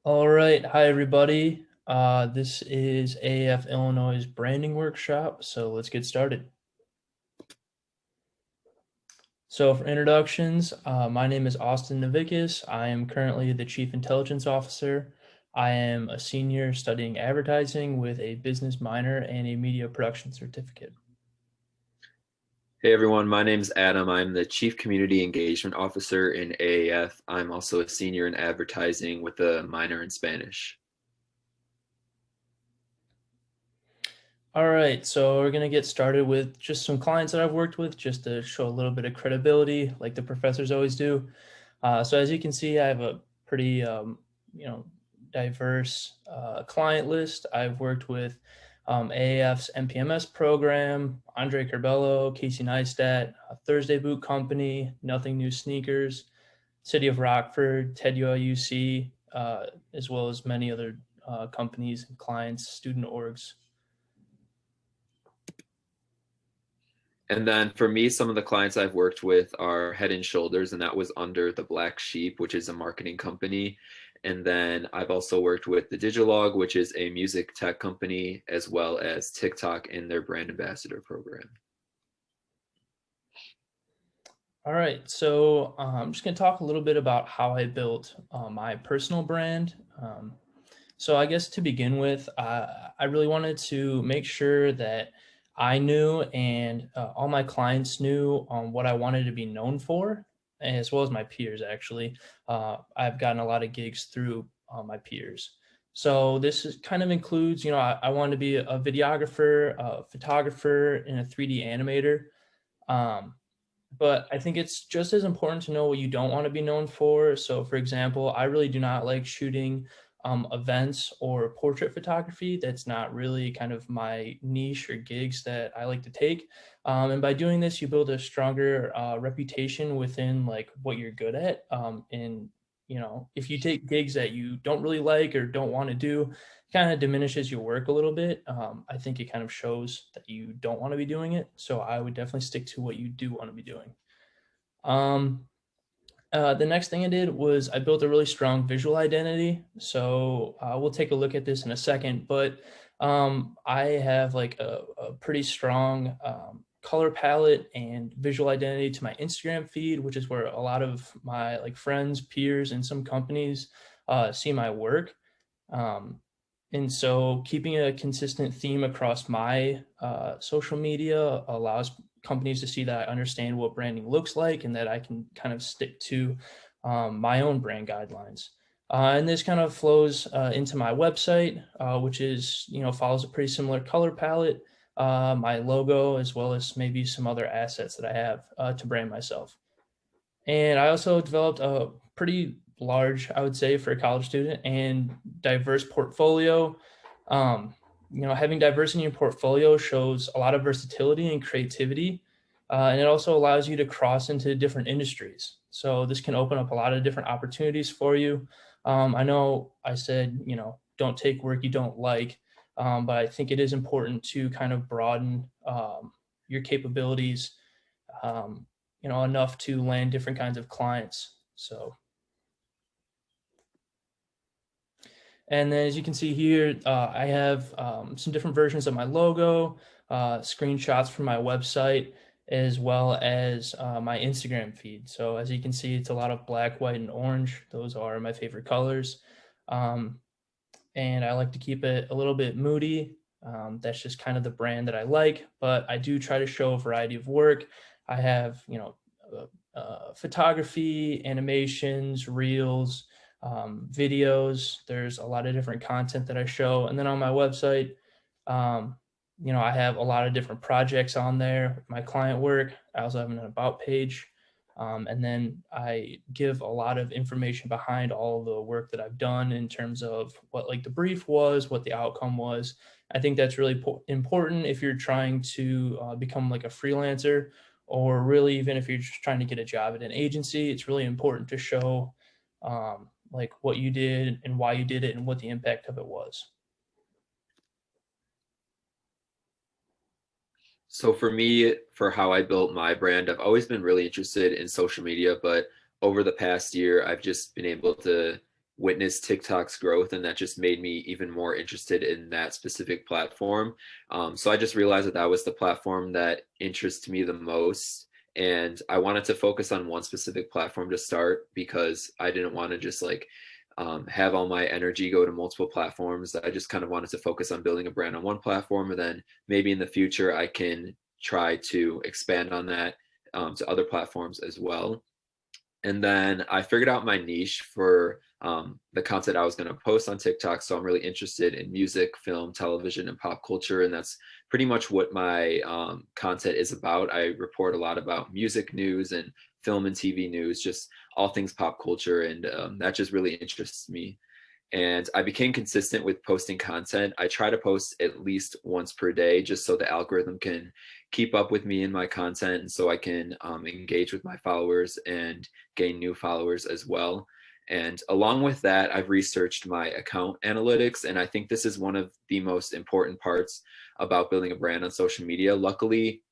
All right. Hi, everybody. This is AF Illinois' branding workshop. So let's get started. So for introductions, my name is Austin Navickis. I am currently the Chief Intelligence Officer. I am a senior studying advertising with a business minor and a media production certificate. Hey everyone, my name is Adam. I'm the Chief Community Engagement Officer in AAF. I'm also a senior in advertising with a minor in Spanish. All right, so we're gonna get started with just some clients that I've worked with, just to show a little bit of credibility, like the professors always do. So as you can see, I have a pretty, you know, diverse client list. I've worked with AAF's MPMS program, Andre Curbelo, Casey Neistat, Thursday Boot Company, Nothing New Sneakers, City of Rockford, TED UIUC, as well as many other companies and clients, student orgs. And then for me, some of the clients I've worked with are Head and Shoulders, and that was under the Black Sheep, which is a marketing company. And then I've also worked with the Digilog, which is a music tech company, as well as TikTok in their brand ambassador program. All right, so I'm just going to talk a little bit about how I built my personal brand. So I guess to begin with, I really wanted to make sure that I knew and all my clients knew what I wanted to be known for, as well as my peers, actually. I've gotten a lot of gigs through my peers. So kind of includes, I wanted to be a videographer, a photographer, and a 3D animator. Um, but I think it's just as important to know what you don't want to be known for. So, for example, I really do not like shooting events or portrait photography. That's not really kind of my niche or gigs that I like to take. And by doing this, you build a stronger reputation within like what you're good at. And if you take gigs that you don't really like or don't want to do, kind of diminishes your work a little bit. I think it kind of shows that you don't want to be doing it. So I would definitely stick to what you do want to be doing. Um, the next thing I did was I built a really strong visual identity. So we'll take a look at this in a second, but I have like a pretty strong color palette and visual identity to my Instagram feed, which is where a lot of my like friends, peers, and some companies see my work. Um, and so keeping a consistent theme across my social media allows companies to see that I understand what branding looks like and that I can kind of stick to my own brand guidelines. And this kind of flows into my website, which is, follows a pretty similar color palette, my logo, as well as maybe some other assets that I have to brand myself. And I also developed a pretty large, I would say, for a college student and diverse portfolio. Um, Having diversity in your portfolio shows a lot of versatility and creativity, and it also allows you to cross into different industries. So this can open up a lot of different opportunities for you. I know I said, don't take work you don't like, but I think it is important to kind of broaden your capabilities um, enough to land different kinds of clients. So, and then as you can see here, I have some different versions of my logo, screenshots from my website, as well as my Instagram feed. So as you can see, it's a lot of black, white, and orange. Those are my favorite colors. Um, and I like to keep it a little bit moody. That's just kind of the brand that I like, but I do try to show a variety of work. I have, photography, animations, reels, videos. There's a lot of different content that I show. And then on my website, um, I have a lot of different projects on there with my client work. I also have an about page. And then I give a lot of information behind all of the work that I've done in terms of what like the brief was, what the outcome was. I think that's really important if you're trying to become like a freelancer, or really even if you're just trying to get a job at an agency. It's really important to show like what you did and why you did it and what the impact of it was. So for me, for how I built my brand, I've always been really interested in social media, but over the past year, I've just been able to witnessed TikTok's growth, and that just made me even more interested in that specific platform. So I just realized that that was the platform that interests me the most. And I wanted to focus on one specific platform to start because I didn't want to just like have all my energy go to multiple platforms. I just kind of wanted to focus on building a brand on one platform, and then maybe in the future I can try to expand on that to other platforms as well. And then I figured out my niche for the content I was going to post on TikTok. So I'm really interested in music, film, television, and pop culture. And that's pretty much what my content is about. I report a lot about music news and film and TV news, just all things pop culture. And that just really interests me. And I became consistent with posting content. I try to post at least once per day just so the algorithm can keep up with me and my content, and so I can engage with my followers and gain new followers as well. And along with that, I've researched my account analytics, and I think this is one of the most important parts about building a brand on social media. Luckily,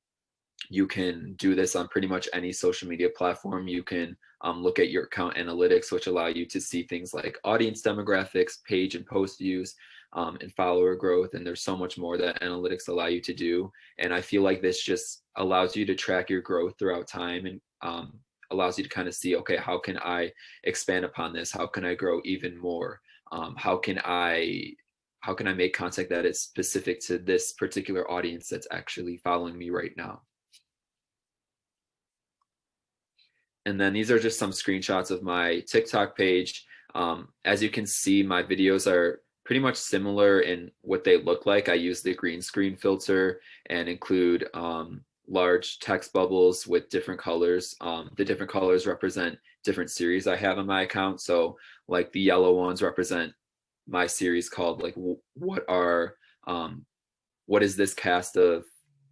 you can do this on pretty much any social media platform. You can look at your account analytics, which allow you to see things like audience demographics, page and post views, and follower growth. And there's so much more that analytics allow you to do. And I feel like this just allows you to track your growth throughout time, and allows you to kind of see, okay, how can I expand upon this? How can I grow even more? How can I make content that is specific to this particular audience that's actually following me right now? And then these are just some screenshots of my TikTok page. As you can see, my videos are pretty much similar in what they look like. I use the green screen filter and include large text bubbles with different colors. The different colors represent different series I have on my account. So like the yellow ones represent my series called like what is this cast of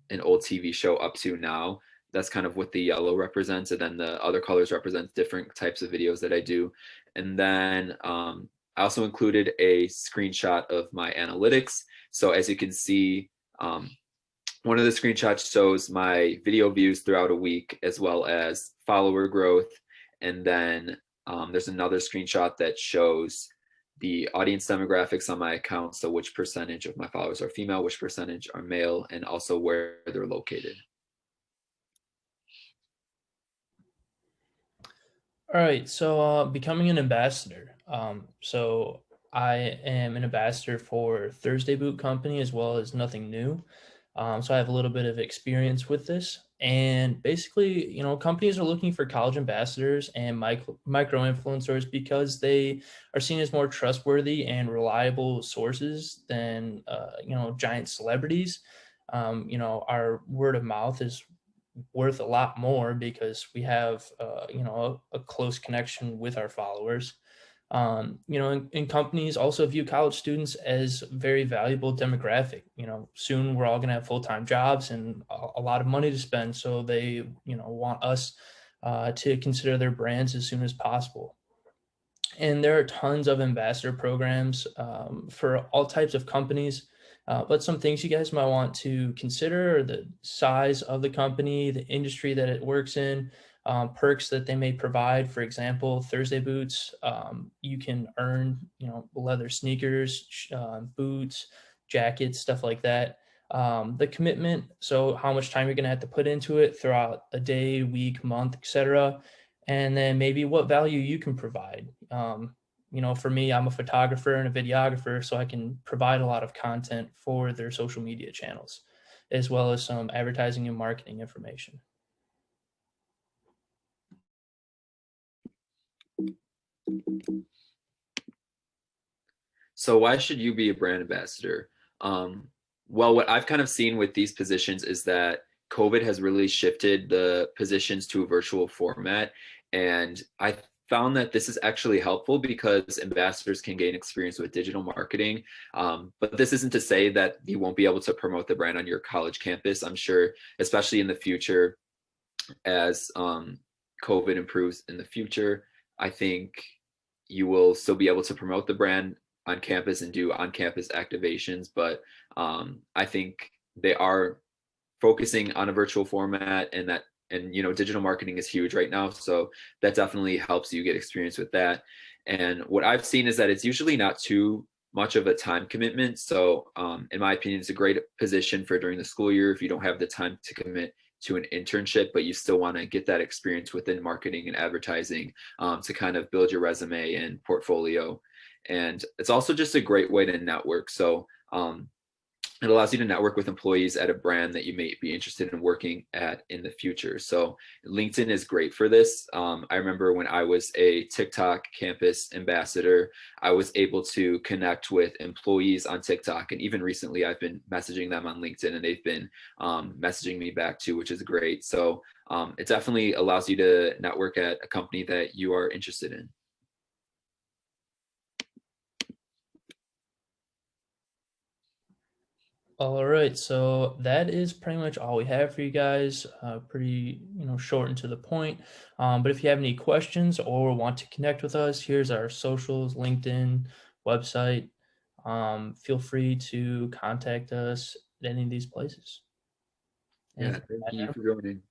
an old TV show up to now? That's kind of what the yellow represents. And then the other colors represent different types of videos that I do. And then I also included a screenshot of my analytics. So as you can see, one of the screenshots shows my video views throughout a week, as well as follower growth. And then there's another screenshot that shows the audience demographics on my account. So which percentage of my followers are female, which percentage are male, and also where they're located. All right, so becoming an ambassador. So I am an ambassador for Thursday Boot Company as well as Nothing New. So I have a little bit of experience with this. And basically, companies are looking for college ambassadors and micro influencers because they are seen as more trustworthy and reliable sources than, giant celebrities. Our word of mouth is worth a lot more because we have a close connection with our followers. And companies also view college students as very valuable demographic. Soon we're all going to have full-time jobs and a lot of money to spend, so they want us to consider their brands as soon as possible. And there are tons of ambassador programs for all types of companies. But some things you guys might want to consider are the size of the company, the industry that it works in, perks that they may provide. For example, Thursday Boots, you can earn, leather sneakers, boots, jackets, stuff like that. The commitment, so how much time you're going to have to put into it throughout a day, week, month, etc. And then maybe what value you can provide. For me, I'm a photographer and a videographer, so I can provide a lot of content for their social media channels, as well as some advertising and marketing information. So why should you be a brand ambassador? Well, what I've kind of seen with these positions is that COVID has really shifted the positions to a virtual format. And I found that this is actually helpful because ambassadors can gain experience with digital marketing. But this isn't to say that you won't be able to promote the brand on your college campus. I'm sure, especially in the future, as COVID improves in the future, I think you will still be able to promote the brand on campus and do on-campus activations. But I think they are focusing on a virtual format, and digital marketing is huge right now, so that definitely helps you get experience with that. And what I've seen is that it's usually not too much of a time commitment. So, in my opinion, it's a great position for during the school year if you don't have the time to commit to an internship, but you still want to get that experience within marketing and advertising to kind of build your resume and portfolio. And it's also just a great way to network. So, it allows you to network with employees at a brand that you may be interested in working at in the future. So LinkedIn is great for this. I remember when I was a TikTok campus ambassador, I was able to connect with employees on TikTok. And even recently, I've been messaging them on LinkedIn and they've been messaging me back too, which is great. So it definitely allows you to network at a company that you are interested in. All right, so that is pretty much all we have for you guys. Pretty, short and to the point. But if you have any questions or want to connect with us, here's our socials, LinkedIn, website. Feel free to contact us at any of these places. Yeah, Anything to thank add, you Adam? for joining.